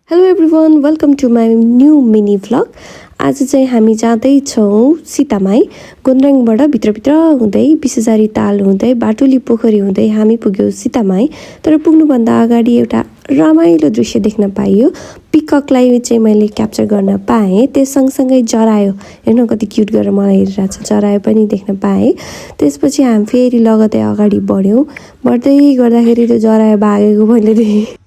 Hello everyone, welcome to my new mini vlog. आज चाहिँ हामी जाँदैछौँ सीतामाई। गोन्द्राङबाट भित्रभित्र हुँदै विशेषारी ताल हुँदै बाटुली पोखरी हुँदै हामी पुग्यौँ सीतामाई। तर पुग्नुभन्दा अगाडि एउटा रमाइलो दृश्य देख्न पाइयो। पिककलाई चाहिँ मैले क्याप्चर गर्न पाएँ। त्यस सँगसँगै जरायो, हेर्न कति क्युट गरेर मलाई हेरिरहेको छ। जरायो पनि देख्न पाएँ। त्यसपछि हामी फेरि लगतै अगाडि बढ्यौँ। बढ्दै गर्दाखेरि त्यो जरायो भागेको मैले देखेँ।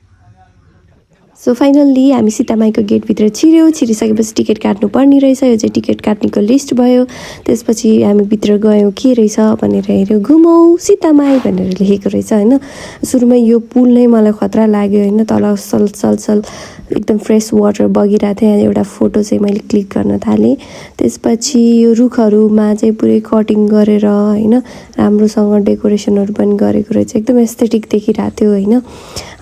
सो फाइनल्ली हामी सीतामाईको गेटभित्र छिरिसकेपछि टिकट काट्नु पर्ने रहेछ। यो चाहिँ टिकट काट्नेको लिस्ट भयो। त्यसपछि हामी भित्र गयौँ, के रहेछ भनेर हेऱ्यौँ। घुमौँ सीतामाई भनेर लेखेको रहेछ होइन। सुरुमै यो पुल नै मलाई खतरा लाग्यो होइन। तल सल एकदम फ्रेस वाटर बगिरहेको थियो। एउटा फोटो चाहिँ मैले क्लिक गर्न थालेँ। त्यसपछि यो रुखहरूमा चाहिँ पुरै कटिङ गरेर होइन राम्रोसँग डेकोरेसनहरू पनि गरेको रहेछ। एकदम एस्थेटिक देखिरहेको थियो होइन।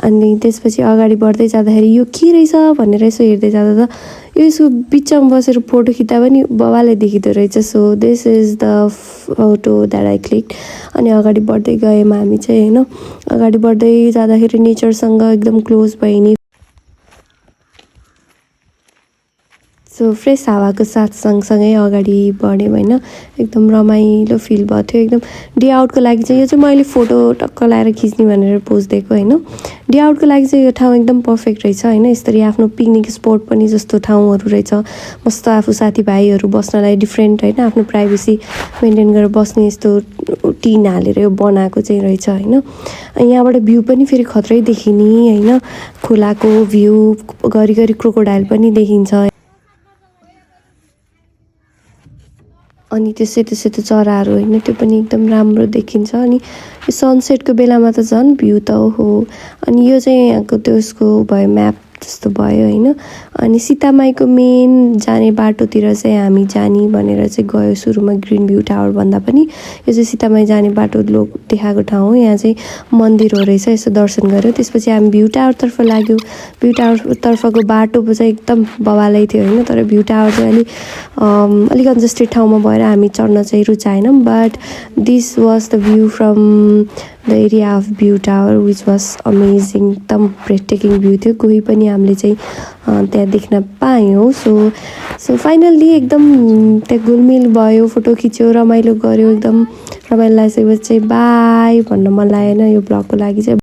अनि त्यसपछि अगाडि बढ्दै जाँदाखेरि यो के रहेछ भनेर यसो हेर्दै जाँदा त यसको बिचमा बसेर फोटो खिच्दा पनि बबाले देखिँदो रहेछ। So this is the photo that I click. अनि अगाडि बढ्दै गयौँ हामी चाहिँ होइन। अगाडि बढ्दै जाँदाखेरि नेचरसँग एकदम क्लोज भयो नि। सो फ्रेस हावाको साथ सँगसँगै अगाडि बढ्यौँ होइन। एकदम रमाइलो फिल भएको थियो। एकदम डे आउटको लागि चाहिँ यो चाहिँ मैले फोटो टक्क लाएर खिच्ने भनेर पोज दिएको होइन। डे आउटको लागि चाहिँ यो ठाउँ एकदम पर्फेक्ट रहेछ होइन। यसरी आफ्नो पिकनिक स्पोट पनि जस्तो ठाउँहरू रहेछ। मस्त आफू साथीभाइहरू बस्नलाई डिफ्रेन्ट होइन, आफ्नो प्राइभेसी मेन्टेन गरेर बस्ने यस्तो टिन हालेर यो बनाएको चाहिँ रहेछ होइन। यहाँबाट भ्यू पनि फेरि खत्रै देखिने होइन। खोलाको भ्यू, घरिघरि क्रोकोडाइल पनि देखिन्छ। अनि त्यो सेतो चराहरू होइन, त्यो पनि एकदम राम्रो देखिन्छ। अनि यो सनसेटको बेलामा त झन् भ्यू त हो। अनि यो चाहिँ यहाँको त्यसको भयो, म्याप जस्तो भयो होइन। अनि सीतामाईको मेन जाने बाटोतिर चाहिँ हामी जाने भनेर चाहिँ गयो। सुरुमा ग्रिन भ्यू टावर भन्दा पनि यो चाहिँ सीतामाई जाने बाटो लोक देखाएको ठाउँ हो। यहाँ चाहिँ मन्दिर हो रहेछ, यसो दर्शन गऱ्यो। त्यसपछि हामी भ्यू टावरतर्फ लाग्यो। भ्यू टावरतर्फको बाटो चाहिँ एकदम बवालै थियो होइन। तर भ्यू टावर चाहिँ अलिक कन्जेस्टेड ठाउँमा भएर हामी चढ्न चाहिँ रुचाएनौँ। But this was the view from the area of view tower which was amazing. एकदम ब्रेथटेकिङ भ्यू थियो। कोही पनि हामीले चाहिँ त्यहाँ देख्न पायौँ। सो फाइनल्ली एकदम त्यहाँ घुलमिल भयो, फोटो खिच्यो, रमाइलो गऱ्यो। एकदम रमाइलो लागिसकेपछि चाहिँ बाई भन्न मन लागेन यो ब्लगको लागि चाहिँ।